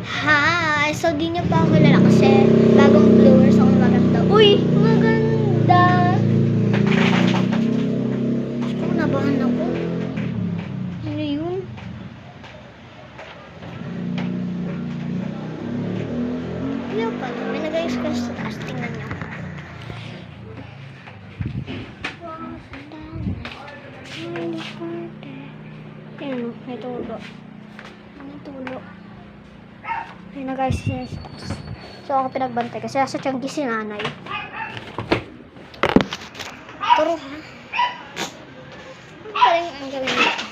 Hi! So, di niyo pa ako kilala kasi bagong viewers ako maganda. Uy! Maganda! Kung nabahan ako. Ano yun? Ayaw pala. May nag-express sa taas. Tingnan niyo. Tingnan mo. May tulo. May tulo. Ay na guys, so ako pinagbantay kasi sa tiyanggi si nanay. Turo ha? Ano pa rin ang gawin nito?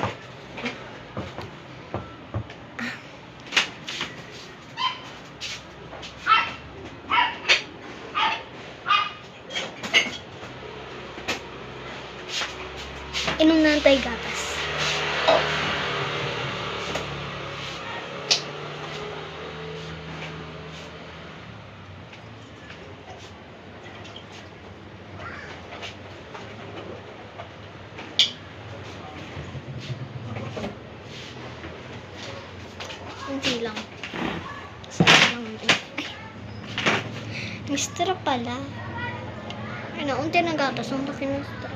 Inom na tayo gatas. Hindi lang. Sarap lang din. Ay. Mister pala. Ay, naunti na gatas. Ang laki ng strap.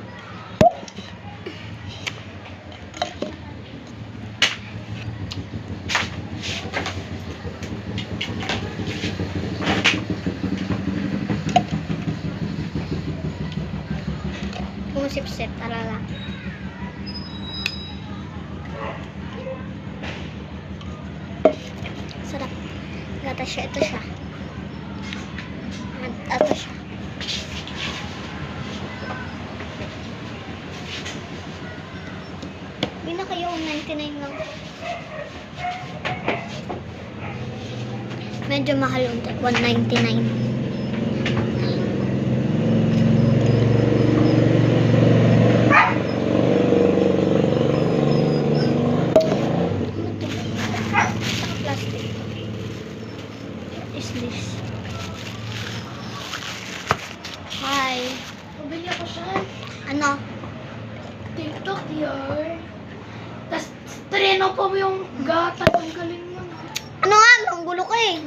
Kumusip-sip talaga. Sarap. Gatas siya. Ito siya. Ito siya. Hindi na kayo. 99 lang. Medyo mahal yung 199. Is this? Hi. Mabili ako siya. Ano? TikTok yun. Tapos, treno po mo yung gatas. Ang galing yun. Ano nga? Ang gulo ko eh.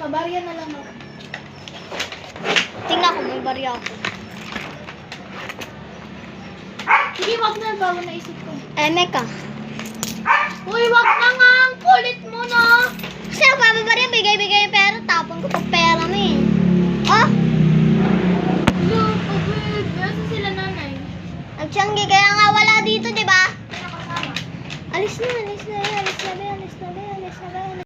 Pabarya na lang ako. Tingnan ko, may barya ako. Hindi, wag na. Bago naisip ko. Meka. Uy, wag na nga. Ang kulit mo na. Kasi nagpapabarya, bigay-bigay yung pera. Tapon ko pag pera mo eh. Oh! Look, oh, babe. Nasa sila nanay. Nagtiyanggi, kaya nga wala